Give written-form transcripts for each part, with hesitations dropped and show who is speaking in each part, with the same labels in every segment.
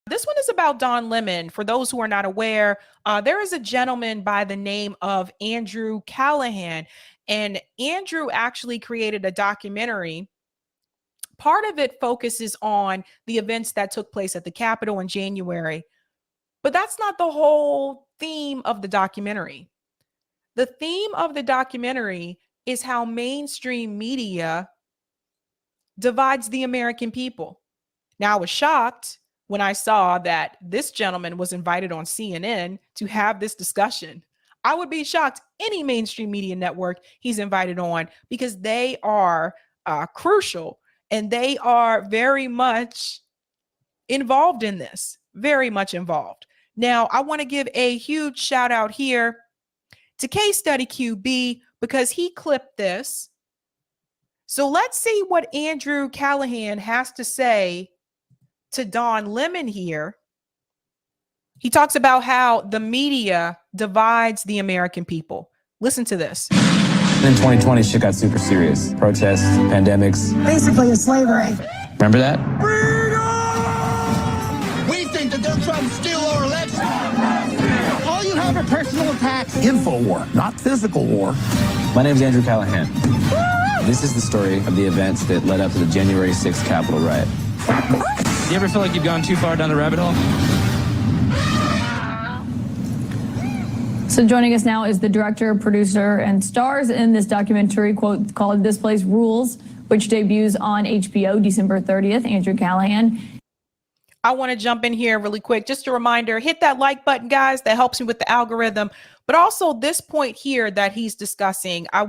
Speaker 1: This one is about Don Lemon. For those who are not aware, there is a gentleman by the name of Andrew Callaghan, and Andrew actually created a documentary. Part of it focuses on the events that took place at the Capitol in January, but that's not the whole theme of the documentary. The theme of the documentary is how mainstream media divides the American people. Now, I was shocked when I saw that this gentleman was invited on CNN to have this discussion. I would be shocked any mainstream media network he's invited on, because they are crucial and they are very much involved in this, very much involved. Now, I want to give a huge shout out here to Case Study QB because he clipped this. So let's see what Andrew Callaghan has to say to Don Lemon here. He talks about how the media divides the American people. Listen to this.
Speaker 2: In 2020, shit got super serious. Protests, pandemics.
Speaker 3: Basically a slavery.
Speaker 2: Remember that?
Speaker 3: Freedom! We think that they're trying to steal our election. All you have are personal attacks.
Speaker 4: Info war, not physical war.
Speaker 2: My name is Andrew Callaghan. This is the story of the events that led up to the January 6th Capitol riot. You ever feel like you've gone too far down the rabbit hole?
Speaker 5: So joining us now is the director, producer, and stars in this documentary called This Place Rules, which debuts on HBO December 30th, Andrew Callaghan.
Speaker 1: I want to jump in here really quick. Just a reminder, hit that like button, guys. That helps me with the algorithm. But also this point here that he's discussing, or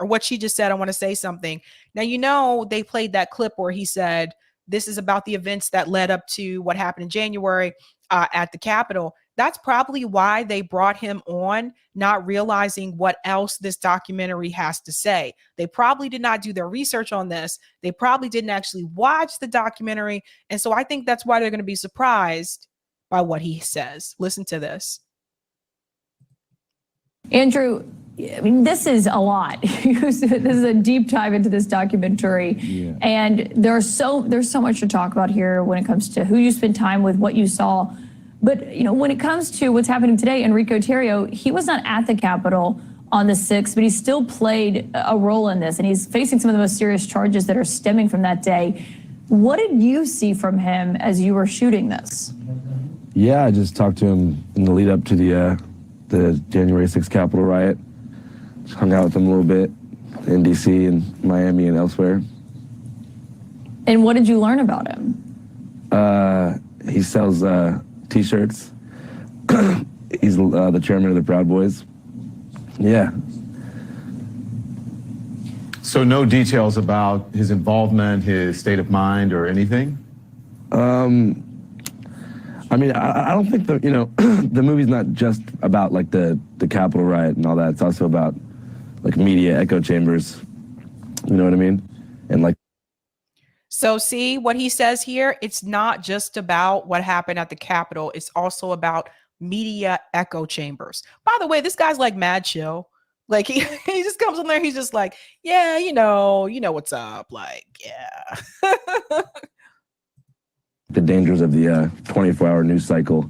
Speaker 1: what she just said, I want to say something. Now, you know, they played that clip where he said, this is about the events that led up to what happened in January at the Capitol. That's probably why they brought him on, not realizing what else this documentary has to say. They probably did not do their research on this. They probably didn't actually watch the documentary. And so I think that's why they're going to be surprised by what he says. Listen to this.
Speaker 5: Andrew, I mean, this is a lot. This is a deep dive into this documentary. Yeah. And there's so much to talk about here when it comes to who you spend time with, what you saw. But, you know, when it comes to what's happening today, Enrico Tarrio, he was not at the Capitol on the 6th, but he still played a role in this. And he's facing some of the most serious charges that are stemming from that day. What did you see from him as you were shooting this?
Speaker 6: Yeah, I just talked to him in the lead up to the January 6th Capitol riot. Just hung out with him a little bit in D.C. and Miami and elsewhere.
Speaker 5: And what did you learn about him?
Speaker 6: He sells T-shirts. He's the chairman of the Proud Boys. Yeah.
Speaker 7: So no details about his involvement, his state of mind, or anything?
Speaker 6: I mean, I don't think the the movie's not just about like the Capitol riot and all that. It's also about like media echo chambers. You know what I mean? And like.
Speaker 1: So see what he says here? It's not just about what happened at the Capitol. It's also about media echo chambers. By the way, this guy's like mad chill. Like he just comes on there. He's just like, yeah, you know what's up. Like, yeah.
Speaker 6: The dangers of the 24-hour news cycle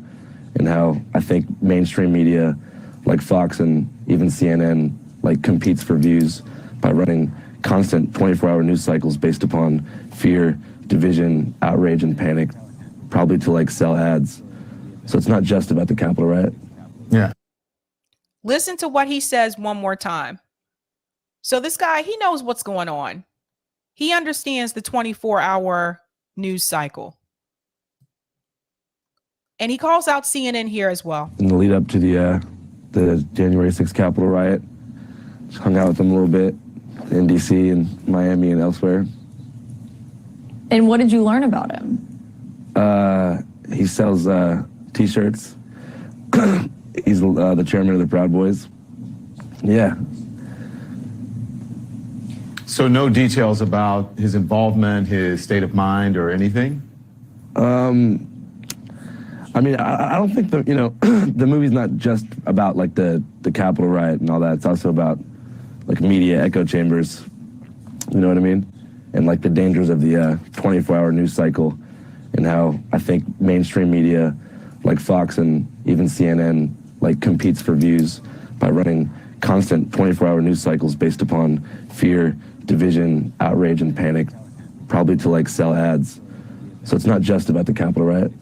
Speaker 6: and how I think mainstream media like Fox and even CNN like competes for views by running constant 24-hour news cycles based upon fear, division, outrage, and panic, probably to like sell ads. So it's not just about the Capitol riot.
Speaker 7: Yeah.
Speaker 1: Listen to what he says one more time. So this guy, he knows what's going on. He understands the 24-hour news cycle. And he calls out CNN here as well.
Speaker 6: In the lead up to the January 6th Capitol riot, just hung out with him a little bit in D.C. and Miami and elsewhere.
Speaker 5: And what did you learn about him?
Speaker 6: He sells T-shirts. He's the chairman of the Proud Boys. Yeah.
Speaker 7: So no details about his involvement, his state of mind, or anything?
Speaker 6: I mean, I don't think the movie's not just about like the Capitol riot and all that. It's also about like media echo chambers. You know what I mean? And like the dangers of the 24-hour news cycle and how I think mainstream media like Fox and even CNN like competes for views by running constant 24-hour news cycles based upon fear, division, outrage, and panic, probably to like sell ads. So it's not just about the Capitol riot.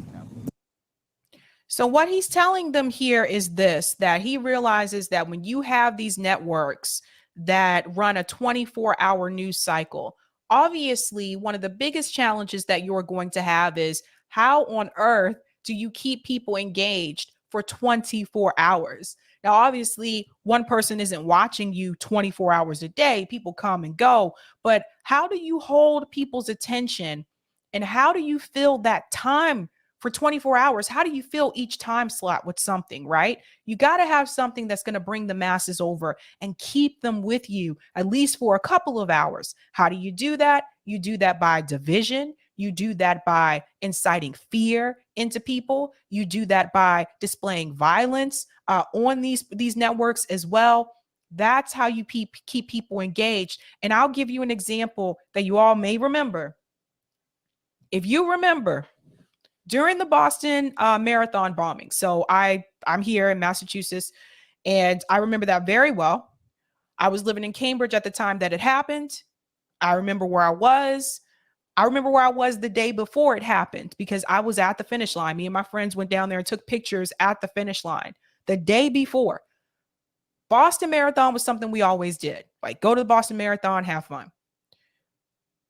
Speaker 1: So what he's telling them here is this, that he realizes that when you have these networks that run a 24-hour news cycle, obviously one of the biggest challenges that you're going to have is how on earth do you keep people engaged for 24 hours? Now, obviously, one person isn't watching you 24 hours a day. People come and go. But how do you hold people's attention? And how do you fill that time for 24 hours? How do you fill each time slot with something, right? You got to have something that's going to bring the masses over and keep them with you at least for a couple of hours. How do you do that? You do that by division. You do that by inciting fear into people. You do that by displaying violence on these networks as well. That's how you keep people engaged. And I'll give you an example that you all may remember. If you remember, during the Boston Marathon bombing, so I'm here in Massachusetts, and I remember that very well. I was living in Cambridge at the time that it happened. I remember where I was. I remember where I was the day before it happened because I was at the finish line. Me and my friends went down there and took pictures at the finish line the day before. Boston Marathon was something we always did. Like, go to the Boston Marathon, have fun.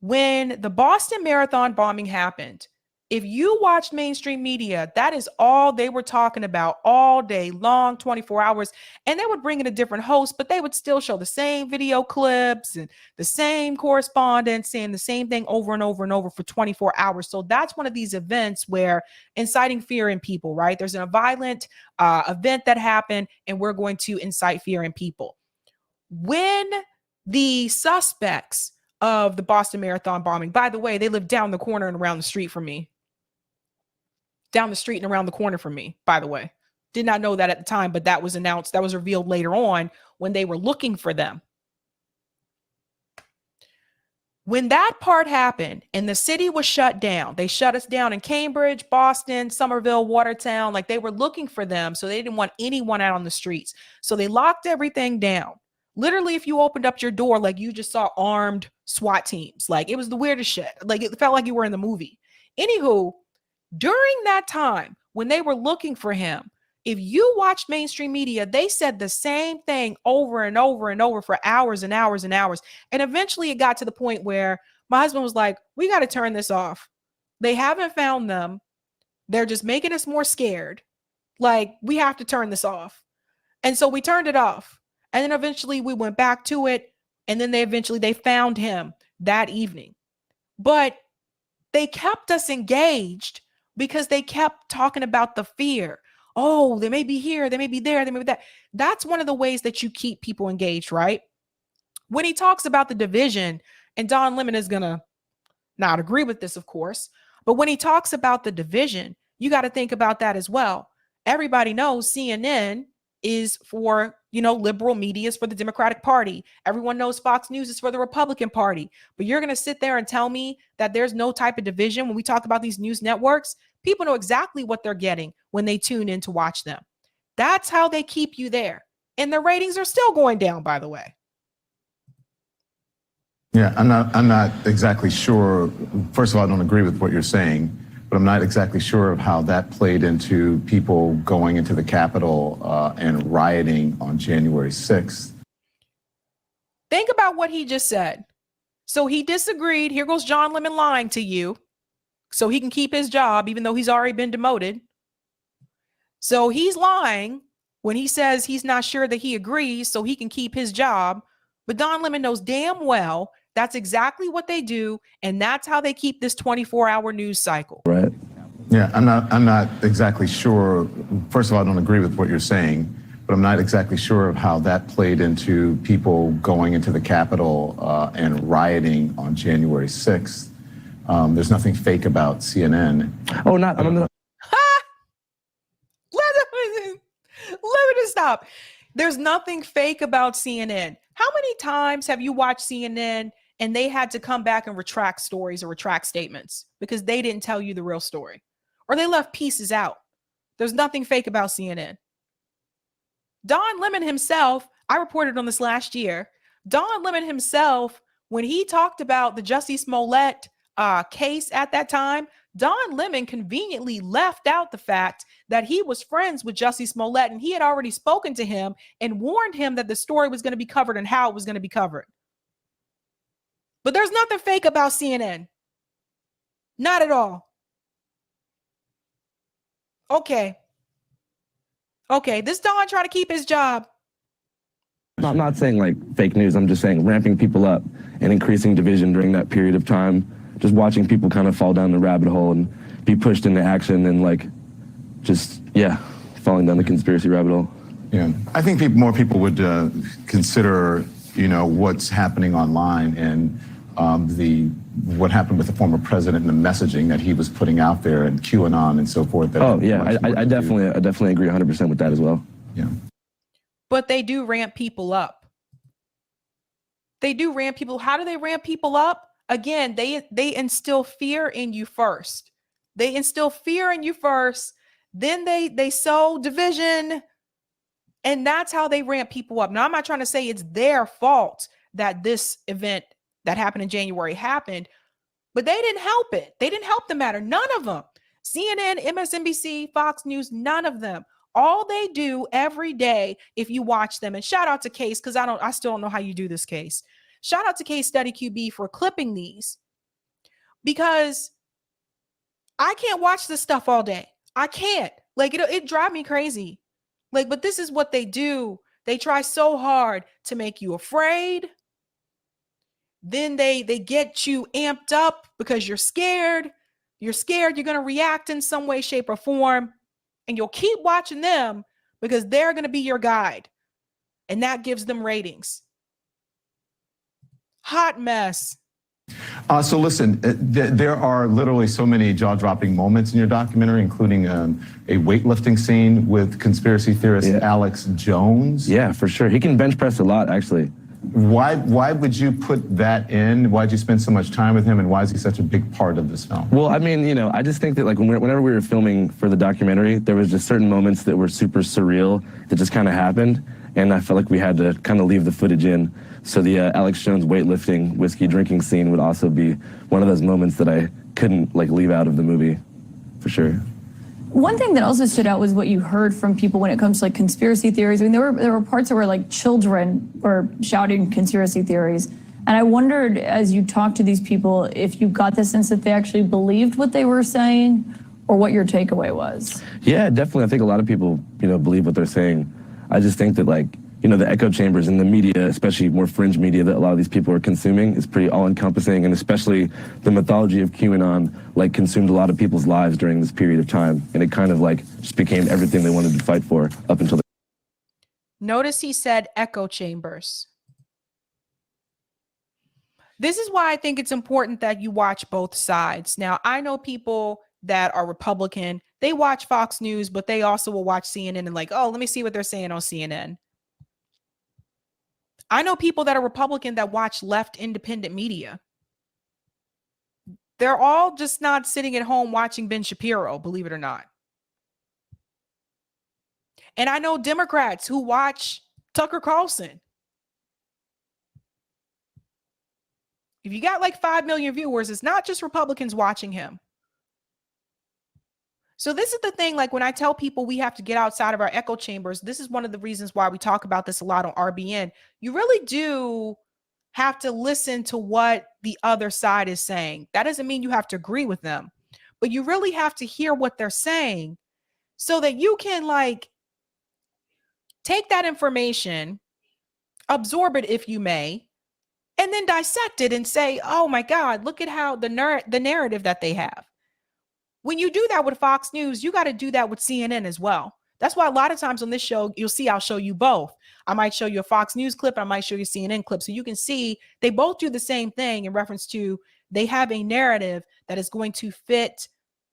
Speaker 1: When the Boston Marathon bombing happened, if you watched mainstream media, that is all they were talking about all day long, 24 hours. And they would bring in a different host, but they would still show the same video clips and the same correspondents saying the same thing over and over and over for 24 hours. So that's one of these events where inciting fear in people, right? There's a violent event that happened, and we're going to incite fear in people. When the suspects of the Boston Marathon bombing, by the way, they live down the corner and around the street from me. Down the street and around the corner from me, by the way. Did not know that at the time, but that was announced. That was revealed later on when they were looking for them. When that part happened and the city was shut down, they shut us down in Cambridge, Boston, Somerville, Watertown. Like, they were looking for them. So they didn't want anyone out on the streets. So they locked everything down. Literally, if you opened up your door, like, you just saw armed SWAT teams. Like, it was the weirdest shit. Like, it felt like you were in the movie. Anywho, during that time when they were looking for him, if you watched mainstream media, they said the same thing over and over and over for hours and hours and hours. And eventually it got to the point where my husband was like, we got to turn this off. They haven't found them. They're just making us more scared. Like, we have to turn this off. And so we turned it off. And then eventually we went back to it. And then they found him that evening. But they kept us engaged because they kept talking about the fear. Oh, they may be here, they may be there, they may be that. That's one of the ways that you keep people engaged, right? When he talks about the division, and Don Lemon is going to not agree with this, of course, but when he talks about the division, you got to think about that as well. Everybody knows CNN is for, liberal media is for the Democratic Party. Everyone knows Fox News is for the Republican Party. But you're going to sit there and tell me that there's no type of division when we talk about these news networks? People know exactly what they're getting when they tune in to watch them. That's how they keep you there. And the ratings are still going down, by the way.
Speaker 7: Yeah, I'm not exactly sure. First of all, I don't agree with what you're saying, but I'm not exactly sure of how that played into people going into the Capitol and rioting on January 6th.
Speaker 1: Think about what he just said. So he disagreed. Here goes John Lemon lying to you so he can keep his job, even though he's already been demoted. So he's lying when he says he's not sure that he agrees so he can keep his job. But Don Lemon knows damn well that's exactly what they do, and that's how they keep this 24-hour news cycle.
Speaker 6: Right.
Speaker 7: Yeah, I'm not exactly sure. First of all, I don't agree with what you're saying, but I'm not exactly sure of how that played into people going into the Capitol and rioting on January 6th. There's nothing fake about CNN.
Speaker 6: Oh, not.
Speaker 1: Let me just stop. There's nothing fake about CNN. How many times have you watched CNN and they had to come back and retract stories or retract statements because they didn't tell you the real story, or they left pieces out. There's nothing fake about CNN. Don Lemon himself, I reported on this last year, Don Lemon himself, when he talked about the Jussie Smollett case at that time, Don Lemon conveniently left out the fact that he was friends with Jussie Smollett and he had already spoken to him and warned him that the story was going to be covered and how it was going to be covered. But there's nothing fake about CNN. Not at all. Okay. This Don trying to keep his job.
Speaker 6: I'm not saying like fake news. I'm just saying ramping people up and increasing division during that period of time. Just watching people kind of fall down the rabbit hole and be pushed into action and like just, falling down the conspiracy rabbit hole.
Speaker 7: Yeah, I think more people would consider, what's happening online and what happened with the former president and the messaging that he was putting out there and QAnon and so forth.
Speaker 6: I definitely agree 100% with that as well.
Speaker 7: Yeah.
Speaker 1: But they do ramp people up. They do ramp people. How do they ramp people up? Again, they instill fear in you first. They instill fear in you first. Then they sow division. And that's how they ramp people up. Now, I'm not trying to say it's their fault that this event that happened in January happened, but they didn't help it. They didn't help the matter. None of them. CNN, MSNBC, Fox News, none of them. All they do every day, if you watch them, and shout out to Case, because I still don't know how you do this, Case. Shout out to Case Study QB for clipping these, because I can't watch this stuff all day. I can't. Like, it drives me crazy. Like, but this is what they do. They try so hard to make you afraid. Then they get you amped up because you're scared. You're scared you're going to react in some way, shape, or form. And you'll keep watching them because they're going to be your guide. And that gives them ratings. Hot mess.
Speaker 7: So listen, there are literally so many jaw-dropping moments in your documentary, including a weightlifting scene with conspiracy theorist Alex Jones.
Speaker 6: Yeah, for sure. He can bench press a lot, actually.
Speaker 7: Why would you put that in? Why'd you spend so much time with him, and why is he such a big part of this film?
Speaker 6: Well, I mean, I just think that like whenever we were filming for the documentary, there was just certain moments that were super surreal that just kind of happened, and I felt like we had to kind of leave the footage in. So the Alex Jones weightlifting, whiskey drinking scene would also be one of those moments that I couldn't like leave out of the movie, for sure.
Speaker 5: One thing that also stood out was what you heard from people when it comes to like conspiracy theories. I mean, there were parts where like children were shouting conspiracy theories. And I wondered, as you talked to these people, if you got the sense that they actually believed what they were saying or what your takeaway was.
Speaker 6: Yeah, definitely. I think a lot of people, believe what they're saying. I just think that like, the echo chambers in the media, especially more fringe media that a lot of these people are consuming, is pretty all-encompassing, and especially the mythology of QAnon, like, consumed a lot of people's lives during this period of time, and it kind of, like, just became everything they wanted to fight for up until the...
Speaker 1: Notice he said echo chambers. This is why I think it's important that you watch both sides. Now, I know people that are Republican, they watch Fox News, but they also will watch CNN and like, oh, let me see what they're saying on CNN. I know people that are Republican that watch left independent media. They're all just not sitting at home watching Ben Shapiro, believe it or not. And I know Democrats who watch Tucker Carlson. If you got like 5 million viewers, it's not just Republicans watching him. So this is the thing, like when I tell people we have to get outside of our echo chambers, this is one of the reasons why we talk about this a lot on RBN. You really do have to listen to what the other side is saying. That doesn't mean you have to agree with them, but you really have to hear what they're saying so that you can like take that information, absorb it if you may, and then dissect it and say, oh my God, look at how the narrative that they have. When you do that with Fox News, you got to do that with CNN as well. That's why a lot of times on this show, you'll see I'll show you both. I might show you a Fox News clip. I might show you a CNN clip. So you can see they both do the same thing in reference to they have a narrative that is going to fit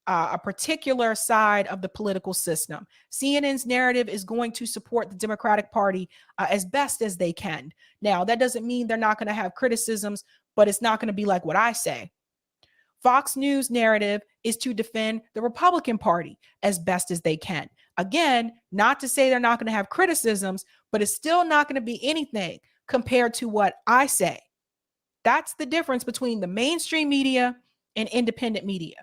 Speaker 1: a particular side of the political system. CNN's narrative is going to support the Democratic Party as best as they can. Now, that doesn't mean they're not going to have criticisms, but it's not going to be like what I say. Fox News narrative is to defend the Republican Party as best as they can. Again, not to say they're not going to have criticisms, but it's still not going to be anything compared to what I say. That's the difference between the mainstream media and independent media.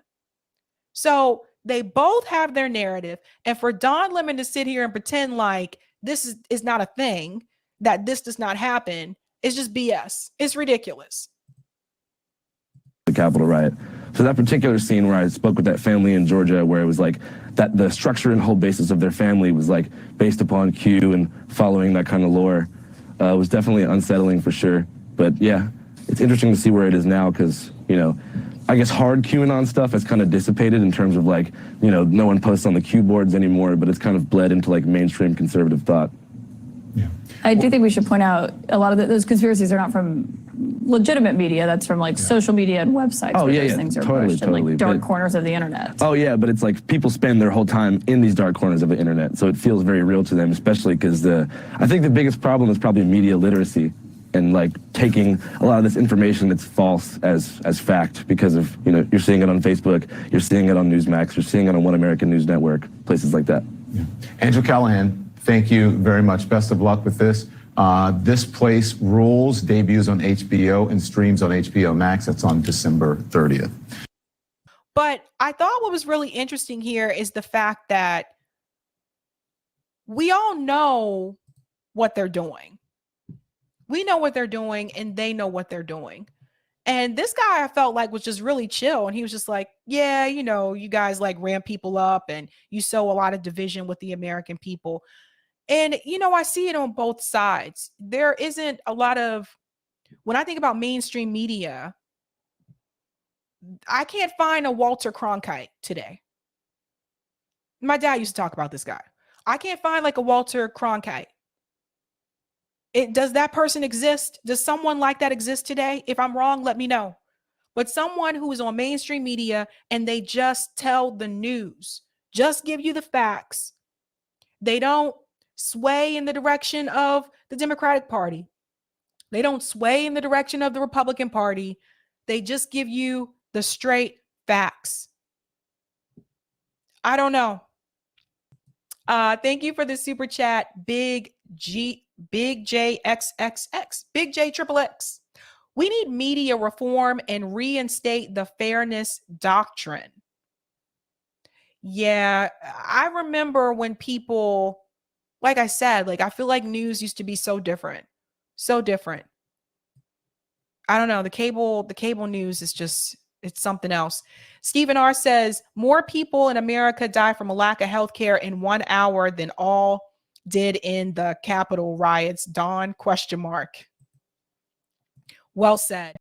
Speaker 1: So they both have their narrative. And for Don Lemon to sit here and pretend like this is not a thing, that this does not happen, is just BS. It's ridiculous.
Speaker 6: The Capitol riot. So that particular scene where I spoke with that family in Georgia, where it was like that the structure and whole basis of their family was like based upon Q and following that kind of lore, was definitely unsettling for sure. But yeah, it's interesting to see where it is now because, you know, I guess hard QAnon stuff has kind of dissipated in terms of like, you know, no one posts on the Q boards anymore, but it's kind of bled into like mainstream conservative thought.
Speaker 7: Yeah.
Speaker 5: I do think we should point out a lot of those conspiracies are not from legitimate media. That's from like social media and websites.
Speaker 6: Oh,
Speaker 5: where
Speaker 6: yeah,
Speaker 5: those
Speaker 6: yeah,
Speaker 5: things are
Speaker 6: totally,
Speaker 5: pushed in like dark
Speaker 6: but-
Speaker 5: corners of the internet.
Speaker 6: Oh yeah, but it's like people spend their whole time in these dark corners of the internet, so it feels very real to them, especially because I think the biggest problem is probably media literacy and like taking a lot of this information that's false as fact because of, you know, you're seeing it on Facebook, you're seeing it on Newsmax, you're seeing it on One American News Network, places like that.
Speaker 7: Yeah. Andrew Callaghan, thank you very much. Best of luck with this. This Place Rules debuts on HBO and streams on HBO Max. That's on December 30th.
Speaker 1: But I thought what was really interesting here is the fact that we all know what they're doing. We know what they're doing and they know what they're doing. And this guy I felt like was just really chill. And he was just like, yeah, you know, you guys like ramp people up and you sow a lot of division with the American people. And, you know, I see it on both sides. There isn't a lot of, when I think about mainstream media, I can't find a Walter Cronkite today. My dad used to talk about this guy. I can't find like a Walter Cronkite. Does that person exist? Does someone like that exist today? If I'm wrong, let me know. But someone who is on mainstream media and they just tell the news, just give you the facts. They don't sway in the direction of the Democratic Party. They don't sway in the direction of the Republican Party. They just give you the straight facts. I don't know. Thank you for the super chat, Big J XXX, Big J Triple X. We need media reform and reinstate the fairness doctrine. Yeah, I remember when people, like I said, like I feel like news used to be so different. So different. I don't know. The cable news is just, it's something else. Stephen R says more people in America die from a lack of health care in 1 hour than all did in the Capitol riots. Don ? Well said.